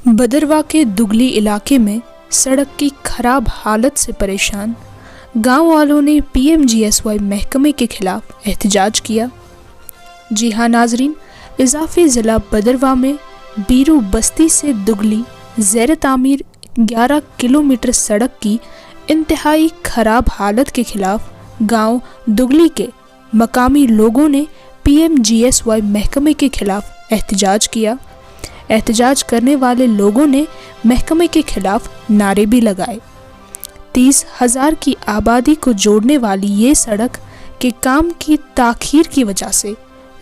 बदरवा के दुगली इलाके में सड़क की खराब हालत से परेशान गांव वालों ने पीएमजीएसवाई महकमे के खिलाफ एहतजाज किया। जी हां नाजरीन, इजाफी ज़िला बदरवा में बीरू बस्ती से दुगली ज़ेर तामीर 11 किलोमीटर सड़क की इंतहाई खराब हालत के खिलाफ गांव दुगली के मकामी लोगों ने पीएमजीएसवाई महकमे के खिलाफ एहतजाज किया। एहतजाज करने वाले लोगों ने महकमे के खिलाफ नारे भी लगाए। 30,000 की आबादी को जोड़ने वाली ये सड़क के काम की ताखीर की वजह से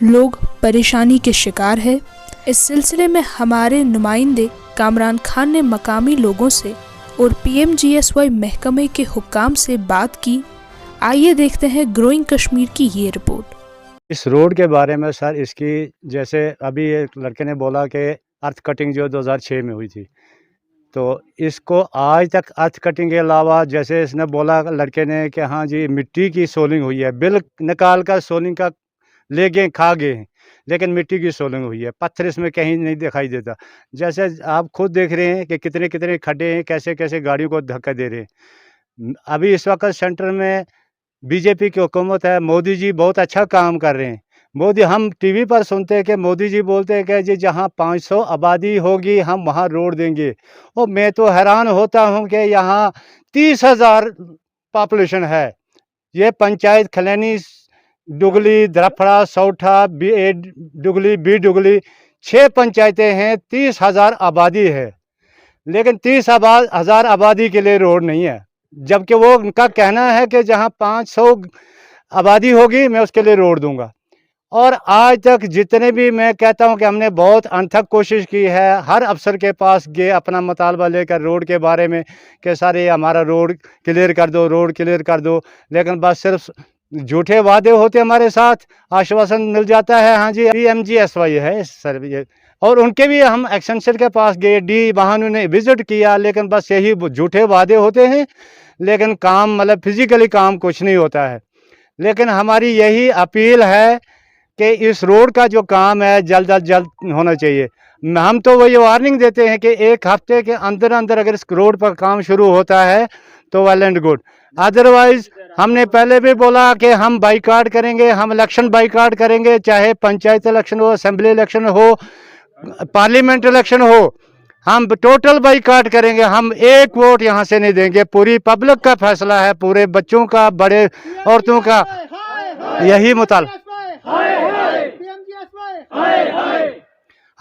लोग परेशानी के शिकार है। इस सिलसिले में हमारे नुमाइंदे कामरान खान ने मकामी लोगों से और पीएमजीएसवाई महकमे के हुक्काम से बात की। आइए देखते हैं ग्रोइंग कश्मीर की ये रिपोर्ट। इस रोड के बारे में सर, इसकी जैसे अभी एक लड़के ने बोला कि अर्थ कटिंग जो 2006 में हुई थी, तो इसको आज तक अर्थ कटिंग के अलावा जैसे इसने बोला लड़के ने कि हाँ जी मिट्टी की सोलिंग हुई है, बिल निकाल कर सोलिंग का ले गए खा गए हैं, लेकिन मिट्टी की सोलिंग हुई है, पत्थर इसमें कहीं नहीं दिखाई देता। जैसे आप खुद देख रहे हैं कि कितने कितने खड्डे हैं, कैसे कैसे गाड़ियों को धक्का दे रहे हैं। अभी इस वक्त सेंटर में बीजेपी की हुकूमत है, मोदी जी बहुत अच्छा काम कर रहे हैं। मोदी, हम टीवी पर सुनते हैं कि मोदी जी बोलते हैं कि जी जहाँ 500 आबादी होगी हम वहाँ रोड देंगे। और मैं तो हैरान होता हूँ कि यहाँ 30,000 पॉपुलेशन है। ये पंचायत खलैनी, दुगली, धरफड़ा, सौठा, दुगली, बी दुगली 6 पंचायतें हैं, 30,000 आबादी है, लेकिन 30,000 आबादी के लिए रोड नहीं है। जबकि वो उनका कहना है कि जहाँ 500 आबादी होगी मैं उसके लिए रोड दूंगा। और आज तक जितने भी, मैं कहता हूं कि हमने बहुत अनथक कोशिश की है, हर अफसर के पास गए अपना मुतालबा लेकर रोड के बारे में कि सारे हमारा रोड क्लियर कर दो, रोड क्लियर कर दो, लेकिन बस सिर्फ झूठे वादे होते हमारे साथ, आश्वासन मिल जाता है हाँ जी पीएमजीएसवाई है सर ये। और उनके भी हम एक्सटेंशन के पास गए, डी वहाँ उन्होंने विजिट किया, लेकिन बस यही झूठे वादे होते हैं, लेकिन काम मतलब फिजिकली काम कुछ नहीं होता है। लेकिन हमारी यही अपील है कि इस रोड का जो काम है जल्द अज जल्द होना चाहिए। हम तो वही वार्निंग देते हैं कि 1 हफ्ते के अंदर अंदर अगर इस रोड पर काम शुरू होता है तो वेल एंड गुड, अदरवाइज हमने पहले भी बोला कि हम बाइकाट करेंगे, हम इलेक्शन बाइकाट करेंगे, चाहे पंचायत इलेक्शन हो, असेंबली इलेक्शन हो, पार्लियामेंट इलेक्शन हो, हम टोटल बाइकाट करेंगे। हम एक वोट यहाँ से नहीं देंगे। पूरी पब्लिक का फैसला है, पूरे बच्चों का, बड़े औरतों का यही मुताल्बा,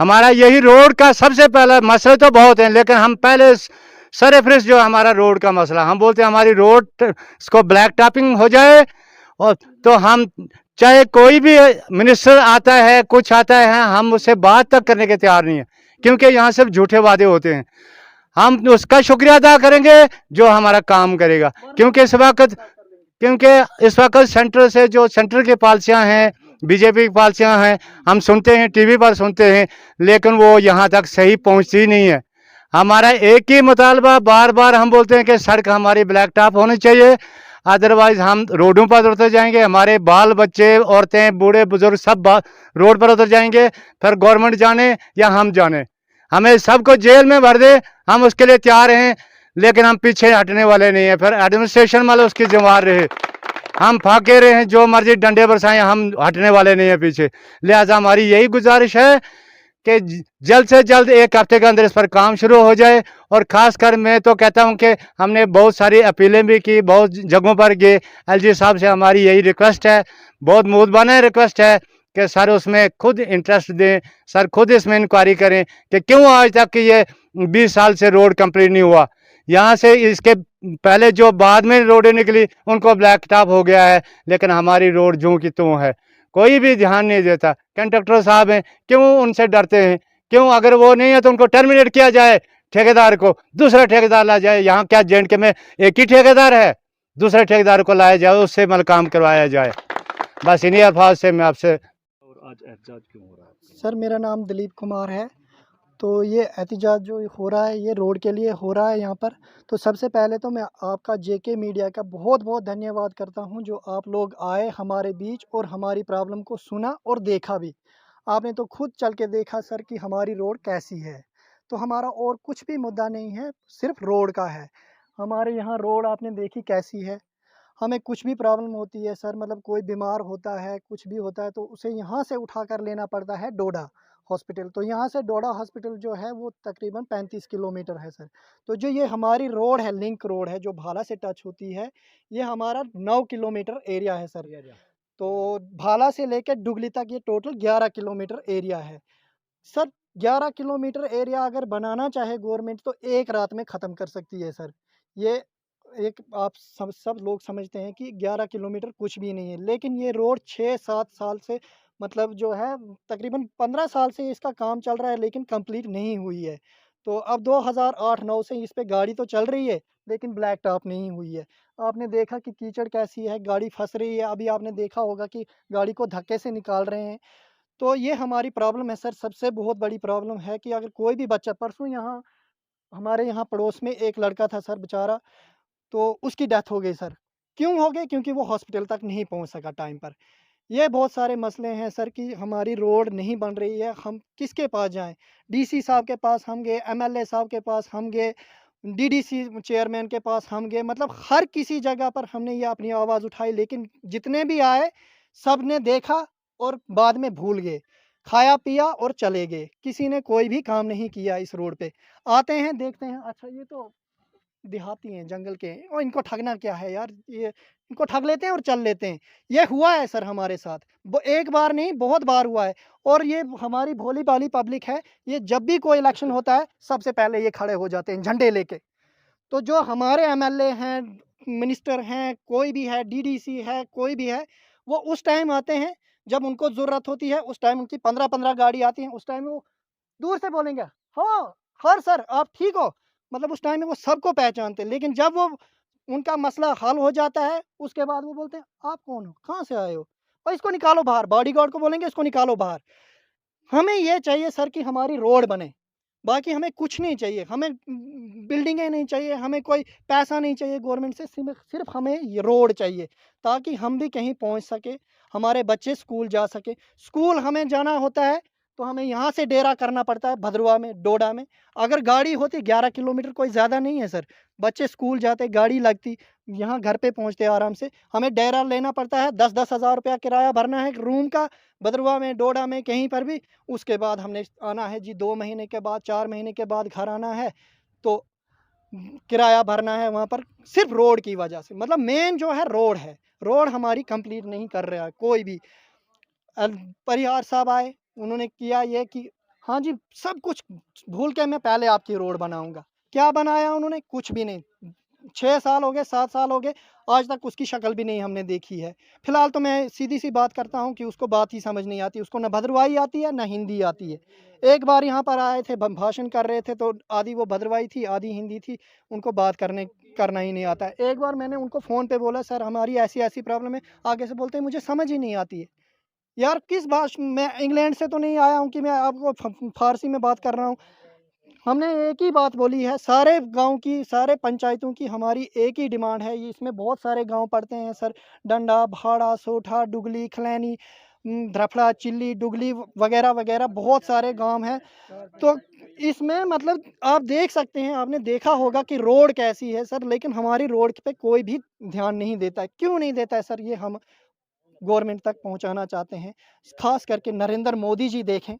हमारा यही रोड का सबसे पहला मसले तो बहुत हैं, लेकिन हम पहले सरफरिश जो हमारा रोड का मसला, हम बोलते हैं हमारी रोड इसको ब्लैक टॉपिंग हो जाए। और तो हम चाहे कोई भी मिनिस्टर आता है, कुछ आता है, हम उससे बात तक करने के तैयार नहीं है, क्योंकि यहाँ सिर्फ झूठे वादे होते हैं। हम उसका शुक्रिया अदा करेंगे जो हमारा काम करेगा, क्योंकि इस वक्त सेंटर से जो सेंटर की पॉलिसियाँ हैं, बीजेपी की पॉलिसियाँ हैं, हम सुनते हैं, टीवी पर सुनते हैं, लेकिन वो यहाँ तक सही पहुँचती नहीं है। हमारा एक ही मुतालबा, बार बार हम बोलते हैं कि सड़क हमारी ब्लैक टॉप होनी चाहिए, अदरवाइज हम रोडों पर उतर जाएंगे, हमारे बाल बच्चे, औरतें, बूढ़े बुजुर्ग सब रोड पर उतर जाएंगे। फिर गवर्नमेंट जाने या हम जाने, हमें सबको जेल में भर दे, हम उसके लिए तैयार हैं, लेकिन हम पीछे हटने वाले नहीं हैं। फिर एडमिनिस्ट्रेशन वाले उसकी जिम्मेदार रहे, हम फाके रहे हैं, जो मर्जी डंडे बरसाएं, हम हटने वाले नहीं हैं पीछे। लिहाजा हमारी यही गुजारिश है कि जल्द से जल्द 1 हफ्ते के अंदर इस पर काम शुरू हो जाए। और ख़ासकर मैं तो कहता हूं कि हमने बहुत सारी अपीलें भी की, बहुत जगहों पर गए। एलजी साहब से हमारी यही रिक्वेस्ट है, बहुत मुद्दाना रिक्वेस्ट है कि सर उसमें खुद इंटरेस्ट दें, सर खुद इसमें इंक्वायरी करें कि क्यों आज तक ये 20 साल से रोड कंप्लीट नहीं हुआ। यहाँ से इसके पहले जो बाद में रोडें निकली उनको ब्लैक टॉप हो गया है, लेकिन हमारी रोड जूं की त्यों है, कोई भी ध्यान नहीं देता। कंडक्टर साहब हैं, क्यों उनसे डरते हैं? क्यों? अगर वो नहीं है तो उनको टर्मिनेट किया जाए, ठेकेदार को दूसरा ठेकेदार ला जाए। यहाँ क्या जेएंडके में एक ही ठेकेदार है? दूसरे ठेकेदार को लाया जाए, उससे मल काम करवाया जाए। बस इन्हीं अल्फाज से मैं आपसे। और आज एहतजाज क्यों हो रहा है? सर मेरा नाम दिलीप कुमार है। तो ये एहतजाज जो हो रहा है ये रोड के लिए हो रहा है यहाँ पर। तो सबसे पहले तो मैं आपका जेके मीडिया का बहुत बहुत धन्यवाद करता हूँ, जो आप लोग आए हमारे बीच और हमारी प्रॉब्लम को सुना और देखा भी। आपने तो खुद चल के देखा सर कि हमारी रोड कैसी है। तो हमारा और कुछ भी मुद्दा नहीं है, सिर्फ रोड का है। हमारे यहाँ रोड आपने देखी कैसी है। हमें कुछ भी प्रॉब्लम होती है सर, मतलब कोई बीमार होता है, कुछ भी होता है, तो उसे यहाँ से उठा कर लेना पड़ता है डोडा हॉस्पिटल। तो यहाँ से डोडा हॉस्पिटल जो है वो तकरीबन 35 किलोमीटर है सर। तो जो ये हमारी रोड है, लिंक रोड है जो भाला से टच होती है, ये हमारा 9 किलोमीटर एरिया है सर। तो भाला से लेकर डुगली तक ये टोटल 11 किलोमीटर एरिया है सर। 11 किलोमीटर एरिया अगर बनाना चाहे गवर्नमेंट तो एक रात में ख़त्म कर सकती है सर। ये एक आप सब लोग समझते हैं कि 11 किलोमीटर कुछ भी नहीं है, लेकिन ये रोड 6-7 साल से, मतलब जो है तकरीबन 15 साल से इसका काम चल रहा है, लेकिन कंप्लीट नहीं हुई है। तो अब 2008-9 से इस पे गाड़ी तो चल रही है, लेकिन ब्लैक टॉप नहीं हुई है। आपने देखा कि कीचड़ कैसी है, गाड़ी फँस रही है, अभी आपने देखा होगा कि गाड़ी को धक्के से निकाल रहे हैं। तो ये हमारी प्रॉब्लम है सर, सबसे बहुत बड़ी प्रॉब्लम है कि अगर कोई भी बच्चा, परसों यहाँ हमारे यहाँ पड़ोस में एक लड़का था सर बेचारा, तो उसकी डेथ हो गई सर। क्यों हो गई? क्योंकि वो हॉस्पिटल तक नहीं पहुँच सका टाइम पर। ये बहुत सारे मसले हैं सर कि हमारी रोड नहीं बन रही है, हम किसके पास जाएँ? डीसी साहब के पास हम गए, एमएलए साहब के पास हम गए, डीडीसी चेयरमैन के पास हम गए, मतलब हर किसी जगह पर हमने ये अपनी आवाज़ उठाई, लेकिन जितने भी आए, सब ने देखा और बाद में भूल गए। खाया-पिया और चले गए। किसी ने कोई भी काम नहीं किया इस रोड पे। आते हैं, देखते हैं, अच्छा ये तो देहाती हैं, जंगल के हैं, और इनको ठगना क्या है यार, ये इनको ठग लेते हैं और चल लेते हैं। ये हुआ है सर हमारे साथ, एक बार नहीं बहुत बार हुआ है। और ये हमारी भोली-भाली पब्लिक है, ये जब भी कोई इलेक्शन होता है, सबसे पहले ये खड़े हो जाते हैं झंडे लेके। तो जो हमारे एमएलए हैं, मिनिस्टर हैं, कोई भी है, डीडीसी है, कोई भी है, वो उस टाइम आते हैं जब उनको ज़रूरत होती है, उस टाइम उनकी 15-15 गाड़ी आती हैं, उस टाइम वो दूर से बोलेंगे, हाँ, हाँ सर, आप ठीक हो? मतलब उस टाइम में वो सबको पहचानते हैं, लेकिन जब वो उनका मसला हल हो जाता है, उसके बाद वो बोलते हैं, "आप कौन हो? कहाँ से आए हो? और इसको निकालो बाहर।" बॉडीगार्ड को बोलेंगे, "इसको निकालो बाहर।" हमें ये चाहिए सर कि हमारी रोड बने, बाकी हमें कुछ नहीं चाहिए। हमें बिल्डिंगें नहीं चाहिए, हमें कोई पैसा नहीं चाहिए गवर्नमेंट से, सिर्फ़ हमें ये रोड चाहिए, ताकि हम भी कहीं पहुँच सकें, हमारे बच्चे स्कूल जा सकें। स्कूल हमें जाना होता है, तो हमें यहाँ से डेरा करना पड़ता है भदरवा में, डोडा में। अगर गाड़ी होती 11 किलोमीटर कोई ज़्यादा नहीं है सर, बच्चे स्कूल जाते, गाड़ी लगती, यहाँ घर पे पहुँचते आराम से। हमें डेरा लेना पड़ता है, 10-10 हज़ार रुपया किराया भरना है रूम का, भदरवा में, डोडा में, कहीं पर भी। उसके बाद हमने आना है जी 2 महीने के बाद, 4 महीने के बाद घर आना है, तो किराया भरना है वहाँ पर, सिर्फ़ रोड की वजह से। मतलब मेन जो है रोड है, रोड हमारी कंप्लीट नहीं कर रहा है कोई भी। परिहार साहब आए, उन्होंने किया ये कि हाँ जी, सब कुछ भूल के मैं पहले आपकी रोड बनाऊँगा। क्या बनाया उन्होंने? कुछ भी नहीं। 6 साल हो गए, 7 साल हो गए, आज तक उसकी शक्ल भी नहीं हमने देखी है। फ़िलहाल तो मैं सीधी-सी बात करता हूँ कि उसको बात ही समझ नहीं आती, उसको ना भदरवाही आती है, ना हिंदी आती है। एक बार यहाँ पर आए थे, भाषण कर रहे थे, तो आधी वो भदरवाही थी, आधी हिंदी थी, उनको बात करना ही नहीं आता है। एक बार मैंने उनको फ़ोन पे बोला, "सर, हमारी ऐसी-ऐसी प्रॉब्लम है।" आगे से बोलते हैं, "मुझे समझ ही नहीं आती है।" यार किस मैं इंग्लैंड से तो नहीं आया हूँ कि मैं आपको फ़ारसी में बात कर रहा हूँ। हमने एक ही बात बोली है, सारे गाँव की, सारे पंचायतों की हमारी एक ही डिमांड है। ये इसमें बहुत सारे गाँव पड़ते हैं सर, डंडा, भाड़ा, सोठा, डुगली, खलैनी, धरफड़ा, चिल्ली, डुगली वगैरह-वगैरह बहुत सारे गाँव हैं। तो इसमें मतलब आप देख सकते हैं, आपने देखा होगा कि रोड कैसी है सर, लेकिन हमारी रोड पे कोई भी ध्यान नहीं देता है। क्यों नहीं देता है सर, ये हम गवर्नमेंट तक पहुँचाना चाहते हैं। ख़ास करके नरेंद्र मोदी जी देखें,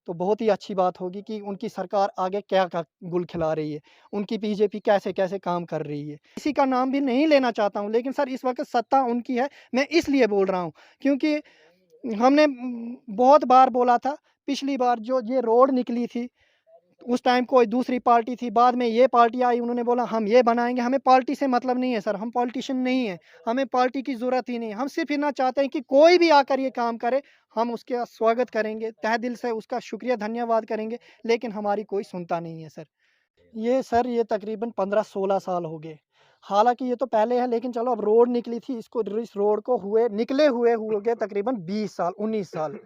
तो बहुत ही अच्छी बात होगी कि उनकी सरकार आगे क्या गुल खिला रही है, उनकी बीजेपी कैसे-कैसे काम कर रही है। किसी का नाम भी नहीं लेना चाहता हूँ, लेकिन सर इस वक़्त सत्ता उनकी है, मैं इसलिए बोल रहा हूँ, क्योंकि हमने बहुत बार बोला था, पिछली बार जो ये रोड निकली थी, उस टाइम कोई दूसरी पार्टी थी, बाद में ये पार्टी आई, उन्होंने बोला हम ये बनाएँगे, हमें पार्टी से मतलब नहीं है सर, हम पॉलिटिशियन नहीं हैं, हमें पार्टी की ज़रूरत ही नहीं है। हम सिर्फ़ इतना चाहते हैं कि कोई भी आकर ये काम करे, हम उसका स्वागत करेंगे, तहे दिल से उसका शुक्रिया, धन्यवाद करेंगे, लेकिन हमारी कोई सुनता नहीं है सर। ये तकरीबन 15-16 साल हो गए। हालाँकि ये तो पहले है, लेकिन चलो अब रोड निकली थी, इस रोड को निकले हुए हो गए तकरीबन 20 साल, 19 साल।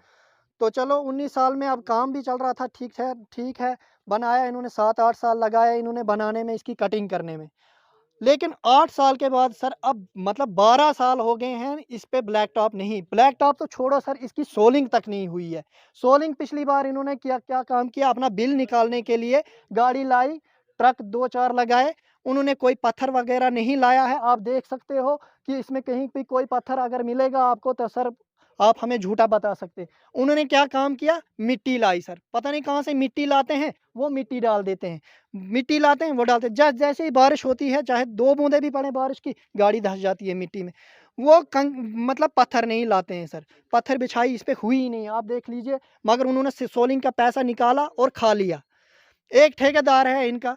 तो चलो 19 साल में अब काम भी चल रहा था, ठीक है, बनाया इन्होंने, 7-8 साल लगाए इन्होंने बनाने में, इसकी कटिंग करने में। लेकिन 8 साल के बाद सर अब मतलब 12 साल हो गए हैं इस पे ब्लैक टॉप नहीं, ब्लैक टॉप तो छोड़ो सर, इसकी सोलिंग तक नहीं हुई है। सोलिंग पिछली बार इन्होंने क्या काम किया, अपना बिल निकालने के लिए गाड़ी लाई, ट्रक 2-4 लगाए, उन्होंने कोई पत्थर वगैरह नहीं लाया है। आप देख सकते हो कि इसमें कहीं भी कोई पत्थर अगर मिलेगा आपको तो सर आप हमें झूठा बता सकते। उन्होंने क्या काम किया, मिट्टी लाई सर, पता नहीं कहाँ से मिट्टी लाते हैं, वो मिट्टी डाल देते हैं, मिट्टी लाते हैं वो डालते हैं। जैसे ही बारिश होती है, चाहे 2 बूंदें भी पड़े बारिश की, गाड़ी धंस जाती है मिट्टी में। वो मतलब पत्थर नहीं लाते हैं सर, पत्थर बिछाई इस पे हुई ही नहीं, आप देख लीजिए। मगर उन्होंने सोलिंग का पैसा निकाला और खा लिया। एक ठेकेदार है इनका,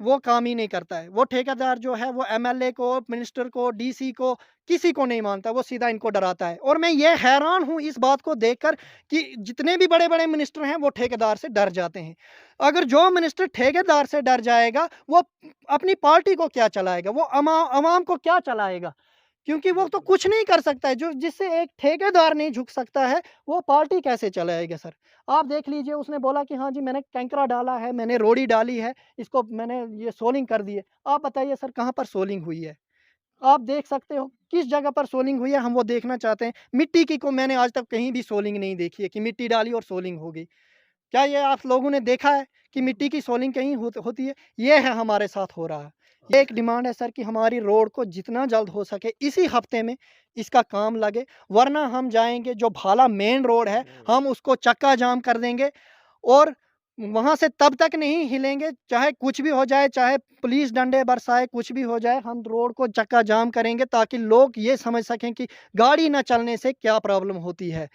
वो काम ही नहीं करता है। वो ठेकेदार जो है वो एमएलए को, मिनिस्टर को, डीसी को, किसी को नहीं मानता, वो सीधा इनको डराता है। और मैं ये हैरान हूँ इस बात को देखकर कि जितने भी बड़े-बड़े मिनिस्टर हैं वो ठेकेदार से डर जाते हैं। अगर जो मिनिस्टर ठेकेदार से डर जाएगा, वो अपनी पार्टी को क्या चलाएगा? वो अवाम को क्या चलाएगा? क्योंकि वो तो कुछ नहीं कर सकता है। जो जिससे एक ठेकेदार नहीं झुक सकता है, वो पार्टी कैसे चलाएगा सर? आप देख लीजिए, उसने बोला कि हाँ जी मैंने कैंकरा डाला है, मैंने रोड़ी डाली है, इसको मैंने ये सोलिंग कर दी है। आप बताइए सर कहाँ पर सोलिंग हुई है? आप देख सकते हो किस जगह पर सोलिंग हुई है, हम वो देखना चाहते हैं। मिट्टी की को मैंने आज तक कहीं भी सोलिंग नहीं देखी है कि मिट्टी डाली और सोलिंग हो गई। क्या ये आप लोगों ने देखा है कि मिट्टी की सोलिंग कहीं होती है? ये है हमारे साथ हो रहा है। ये एक डिमांड है सर कि हमारी रोड को जितना जल्द हो सके इसी हफ्ते में इसका काम लगे, वरना हम जाएँगे जो भाला मेन रोड है, हम उसको चक्का जाम कर देंगे और वहाँ से तब तक नहीं हिलेंगे, चाहे कुछ भी हो जाए, चाहे पुलिस डंडे बरसाए, कुछ भी हो जाए, हम रोड को चक्का जाम करेंगे ताकि लोग ये समझ सकें कि गाड़ी ना चलने से क्या प्रॉब्लम होती है।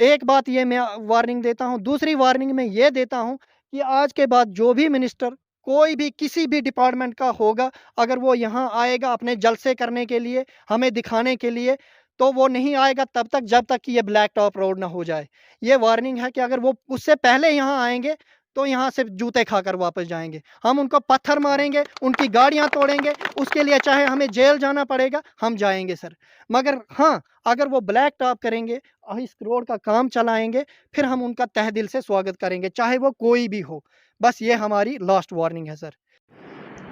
एक बात ये मैं वार्निंग देता हूँ, दूसरी वार्निंग मैं ये देता हूँ कि आज के बाद जो भी मिनिस्टर कोई भी किसी भी डिपार्टमेंट का होगा, अगर वो यहाँ आएगा अपने जलसे करने के लिए, हमें दिखाने के लिए, तो वो नहीं आएगा तब तक जब तक कि ये ब्लैक टॉप रोड ना हो जाए। ये वार्निंग है कि अगर वो उससे पहले यहाँ आएँगे, तो यहाँ से जूते खाकर वापस जाएँगे। हम उनको पत्थर मारेंगे, उनकी गाड़ियाँ तोड़ेंगे, उसके लिए चाहे हमें जेल जाना पड़ेगा, हम जाएँगे सर। मगर हाँ, अगर वो ब्लैक टॉप करेंगे, इस रोड का काम चलाएँगे, फिर हम उनका तहे दिल से स्वागत करेंगे, चाहे वो कोई भी हो। बस ये हमारी लास्ट वार्निंग है सर।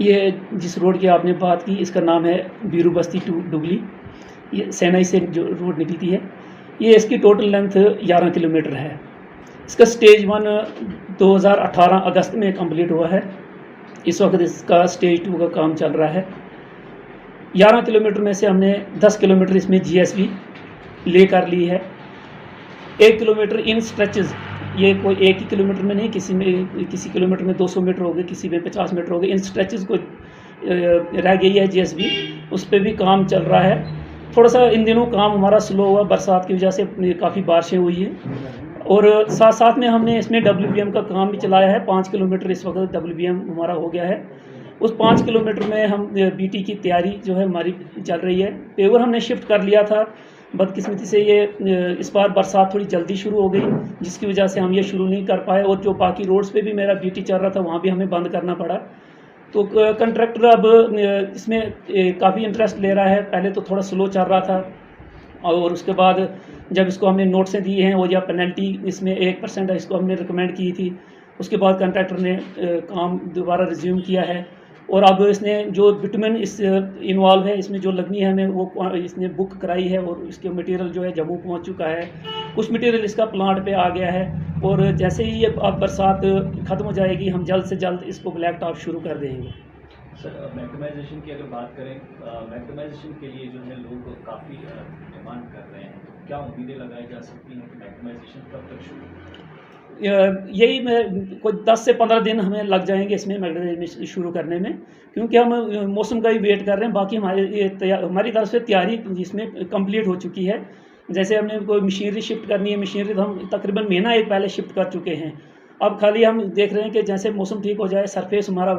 ये जिस रोड की आपने बात की, इसका नाम है बीरू बस्ती टू डुगली। ये सेनाई से जो रोड निकलती है, ये इसकी टोटल लेंथ 11 किलोमीटर है। इसका स्टेज 1 2018 अगस्त में कंप्लीट हुआ है। इस वक्त इसका स्टेज 2 का काम चल रहा है। 11 किलोमीटर में से हमने 10 किलोमीटर इसमें जीएसबी ले कर ली है। 1 किलोमीटर इन स्ट्रेचेस, ये कोई एक ही किलोमीटर में नहीं, किसी किलोमीटर में 200 मीटर हो गए, किसी में 50 मीटर हो गए। इन स्ट्रेचेस को रह गई है जीएसबी, उस पर भी काम चल रहा है। थोड़ा सा इन दिनों काम हमारा स्लो हुआ, बरसात की वजह से काफ़ी बारिशें हुई हैं। और साथ साथ में हमने इसमें WBM का काम भी चलाया है। 5 किलोमीटर इस वक्त WBM हमारा हो गया है। उस 5 किलोमीटर में हम BT की तैयारी जो है हमारी चल रही है। पेवर हमने शिफ्ट कर लिया था, बदकिस्मती से ये इस बार बरसात थोड़ी जल्दी शुरू हो गई, जिसकी वजह से हम ये शुरू नहीं कर पाए। और जो बाकी रोड्स पे भी मेरा BT चल रहा था, वहाँ भी हमें बंद करना पड़ा। तो कंट्रैक्टर अब इसमें काफ़ी इंटरेस्ट ले रहा है। पहले तो थोड़ा स्लो चल रहा था, और उसके बाद जब इसको हमने नोट्सें दिए हैं और या पेनल्टी इसमें 1% है, इसको हमने रिकमेंड की थी। उसके बाद कंट्रैक्टर ने काम दोबारा रिज्यूम किया है। और अब इसने जो बिटुमेन इस इन्वॉल्व है, इसमें जो लगनी है हमें, वो इसने बुक कराई है और इसके मटेरियल जो है जम्मू पहुंच चुका है। कुछ मटेरियल इसका प्लांट पे आ गया है, और जैसे ही ये अब बरसात ख़त्म हो जाएगी, हम जल्द से जल्द इसको ब्लैक टॉप शुरू कर देंगे। सर, मैक्सिमाइजेशन की अगर बात करें, मैक्सिमाइजेशन के लिए जो है लोग काफ़ी डिमांड कर रहे हैं, क्या उम्मीदें लगाई जा सकती हैं कि मैक्सिमाइजेशन कब तक शुरू? यही मैं कोई 10 से 15 दिन हमें लग जाएंगे इसमें मैग्नेटाइजेशन शुरू करने में, क्योंकि हम मौसम का ही वेट कर रहे हैं। बाकी हमारी तरफ से तैयारी इसमें कंप्लीट हो चुकी है। जैसे हमने कोई मशीनरी शिफ्ट करनी है, मशीनरी तो हम तकरीबन महीना एक पहले शिफ्ट कर चुके हैं। अब खाली हम देख रहे हैं कि जैसे मौसम ठीक हो जाए, सरफेस हमारा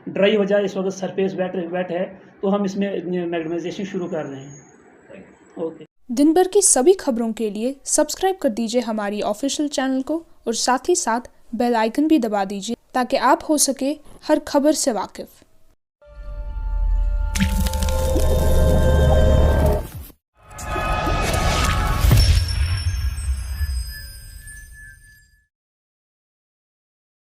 ड्राई हो जाए, इस वक्त सरफेस वेट है, तो हम इसमें मैग्नेटाइजेशन शुरू कर रहे हैं। ओके। दिन भर की सभी खबरों के लिए सब्सक्राइब कर दीजिए हमारी ऑफिशियल चैनल को, और साथ ही साथ बेल आइकन भी दबा दीजिए ताकि आप हो सके हर खबर से वाकिफ़।